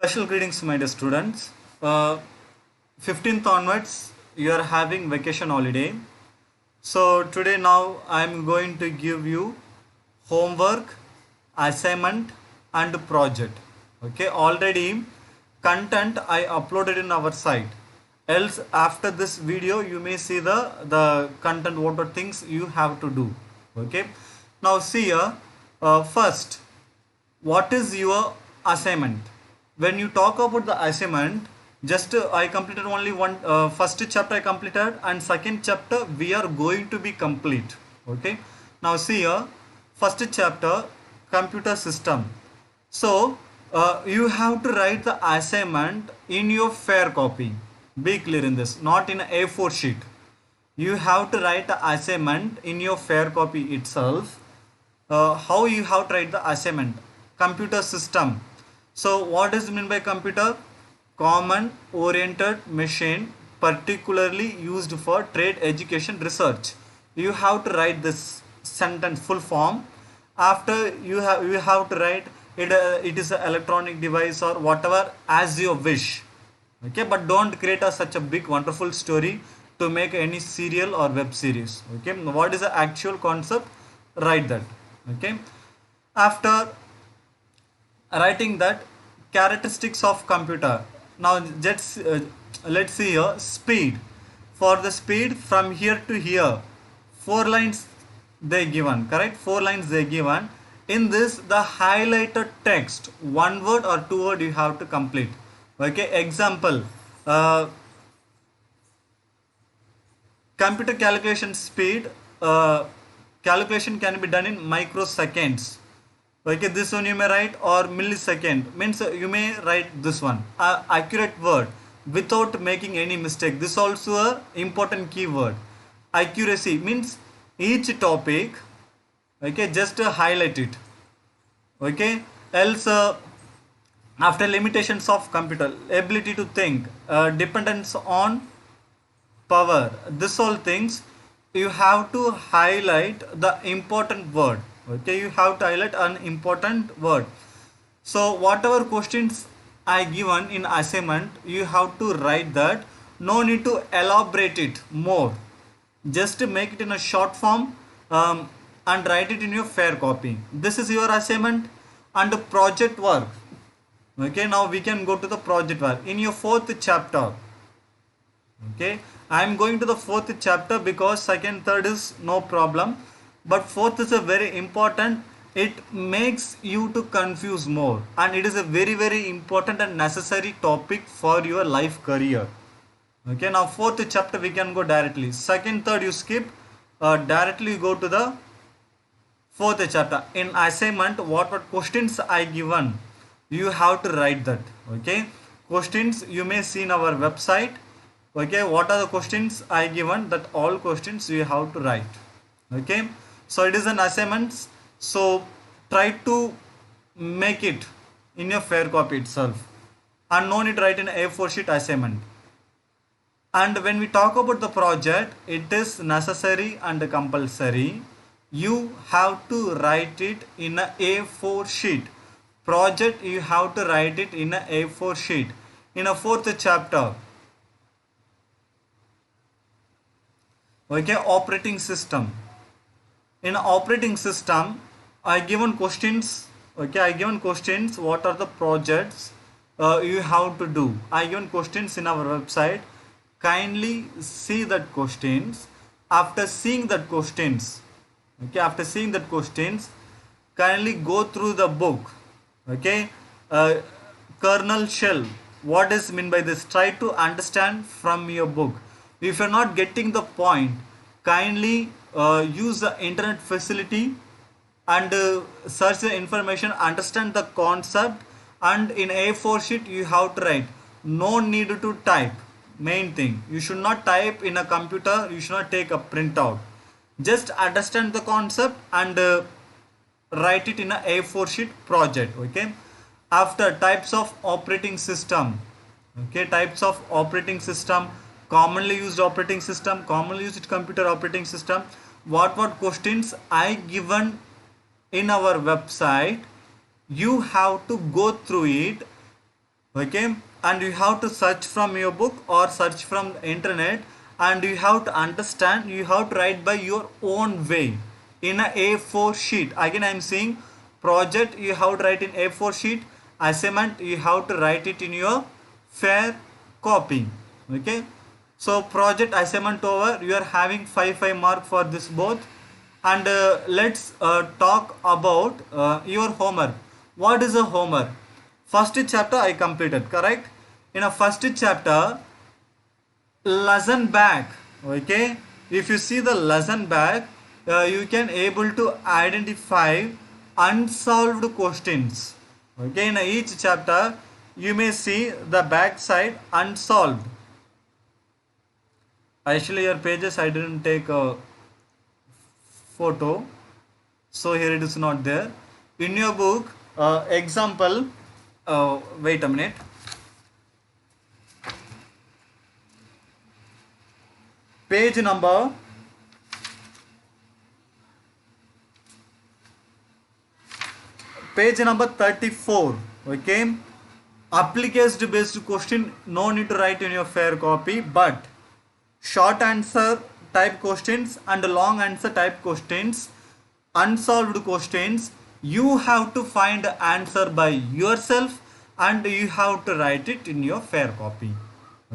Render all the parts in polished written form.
Special greetings, my dear students. 15th onwards, you are having vacation holiday. So today now I am going to give you homework, assignment, and project. Okay, already content I uploaded in our site. Else after this video, you may see the content what are things you have to do. Okay, now see here. First, what is your assignment? When you talk about the assignment, just I completed only one first chapter I completed, and second chapter we are going to be complete. Okay, now see here, first chapter, computer system. So you have to write the assignment in your fair copy. Be clear in this, not in A4 sheet. You have to write the assignment in your fair copy itself. How you have to write the assignment? Computer system. So what does it mean by computer? Common oriented machine, particularly used for trade, education, research. You have to write this sentence full form. After you have to write it. It is an electronic device or whatever as you wish. Okay, but don't create such a big wonderful story to make any serial or web series. Okay, what is the actual concept? Write that. Okay, after writing that, characteristics of computer. Now let's see here, speed. For the speed from here to here, four lines they given, correct? Four lines they given. In this, the highlighted text, one word or two word you have to complete. Okay, example, computer calculation speed, calculation can be done in microseconds. Okay, this one you may write, or millisecond means you may write this one, accurate word without making any mistake. This also a important keyword. Accuracy means each topic, okay, just highlight it. Okay, else after limitations of computer, ability to think, dependence on power, this all things you have to highlight the important word. Okay, you have to highlight an important word. So whatever questions I given in assignment, you have to write that. No need to elaborate it more, just make it in a short form, and write it in your fair copy. This is your assignment. And project work. Okay, now we can go to the project work in your fourth chapter. Okay, I am going to the fourth chapter because second third is no problem, but fourth is a very important. It makes you to confuse more, and it is a very important and necessary topic for your life career. Okay, now fourth chapter we can go directly. Second third you skip, directly you go to the fourth chapter. In assignment, what questions I given, you have to write that. Okay, questions you may see in our website. Okay, what are the questions I given, that all questions you have to write. Okay, so it is an assignment, so try to make it in your fair copy itself, and no need to write in A4 sheet assignment. And when we talk about the project, it is necessary and compulsory. You have to write it in a A4 sheet. Project you have to write it in a A4 sheet. In a fourth chapter, okay, operating system. In operating system, I given questions. Okay, I given questions. What are the projects you have to do? I given questions in our website. Kindly see that questions. After seeing that questions, okay, after seeing that questions, kindly go through the book. Okay, kernel shell. What is mean by this? Try to understand from your book. If you're not getting the point, kindly use the internet facility and search the information, understand the concept, and in A4 sheet you have to write. No need to type. Main thing, you should not type in a computer, you should not take a printout. Just understand the concept and write it in a A4 sheet project. Okay, after types of operating system. Okay, types of operating system, commonly used operating system, commonly used computer operating system. What questions I given in our website, you have to go through it Okay, and you have to search from your book or search from the internet, and you have to understand, you have to write by your own way in a A4 sheet. Again I am saying, project you have to write in A4 sheet, assignment you have to write it in your fair copy. Okay, so project assignment over, you are having 5 mark for this both. And let's talk about your homework. What is a homework? First chapter I completed, correct? In a first chapter, lesson back. Okay, if you see the lesson back, you can able to identify unsolved questions. Okay, in each chapter you may see the back side unsolved. Actually your pages I didn't take a photo, so here it is not there in your book. Example, wait a minute. Page number 34. Okay, application based question, no need to write in your fair copy, but short answer type questions and long answer type questions, unsolved questions, you have to find the answer by yourself and you have to write it in your fair copy.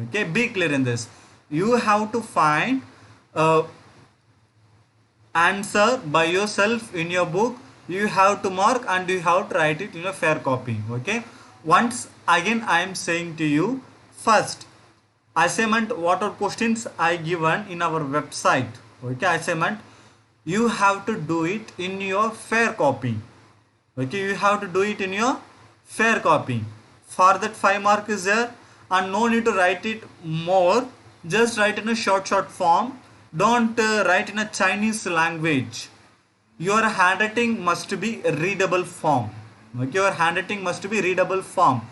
Okay, be clear in this. You have to find answer by yourself in your book, you have to mark and you have to write it in a fair copy. Okay, once again I am saying to you, first assignment what are questions I given in our website. Okay, assignment you have to do it in your fair copy. Okay, you have to do it in your fair copy. For that 5 mark is there, and no need to write it more, just write in a short form. Don't write in a Chinese language. Your handwriting must be readable form. Okay, your handwriting must be readable form.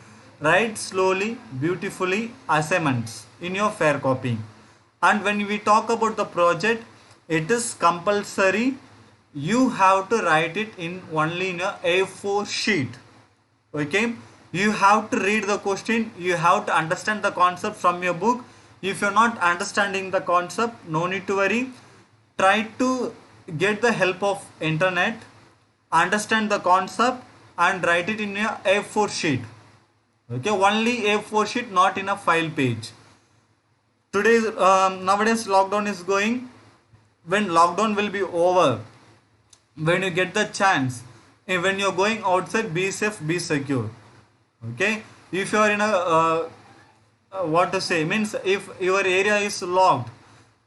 Write slowly, beautifully assignments in your fair copy. And when we talk about the project, it is compulsory. You have to write it in only in a A4 sheet. Okay, you have to read the question, you have to understand the concept from your book. If you're not understanding the concept, no need to worry, try to get the help of internet, understand the concept and write it in a A4 sheet. Okay, only A4 sheet, not in a file page. Today's nowadays lockdown is going. When lockdown will be over, when you get the chance, when you're going outside, be safe, be secure. Okay, if you are in a what to say, means if your area is locked,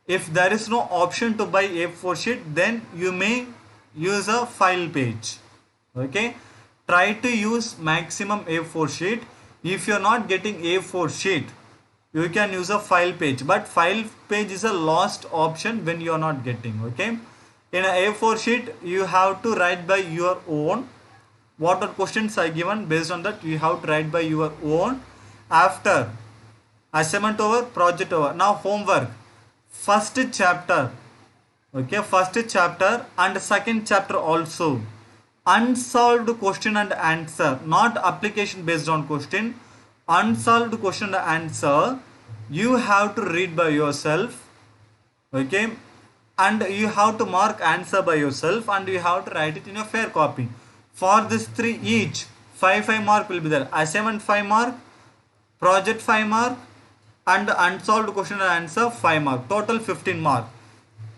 if there is no option to buy A4 sheet, then you may use a file page. Okay, try to use maximum A4 sheet. If you are not getting A4 sheet, you can use a file page, but file page is a lost option when you are not getting. Okay, in a A4 sheet you have to write by your own. What are questions are given, based on that you have to write by your own. After assignment over, project over. Now homework, first chapter. Okay, first chapter and second chapter also, unsolved question and answer, not application based on question, unsolved question and answer, you have to read by yourself. Okay, and you have to mark answer by yourself and you have to write it in a fair copy. For this 3 each, 5 mark will be there. Assignment 5 mark, project 5 mark and unsolved question and answer 5 mark, total 15 mark.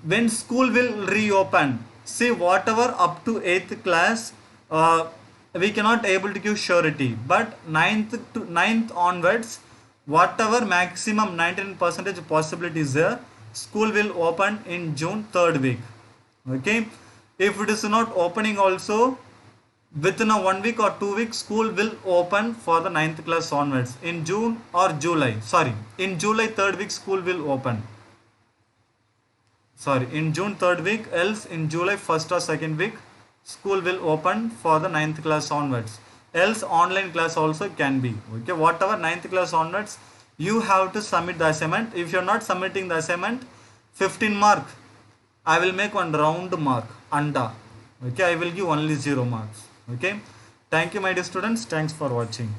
When school will reopen, see whatever up to 8th class, we cannot able to give surety, but 9th onwards, whatever maximum 19% possibility is there, school will open in June 3rd week. Okay, if it is not opening also, within a 1 week or 2 weeks, school will open for the 9th class onwards in June or July. Sorry, in July 3rd week school will open. Sorry, in June 3rd week, else in July 1st or 2nd week, school will open for the 9th class onwards. Else online class also can be. Okay, whatever 9th class onwards, you have to submit the assignment. If you are not submitting the assignment, 15 mark, I will make one round mark, anda. Okay, I will give only 0 marks. Okay, thank you my dear students, thanks for watching.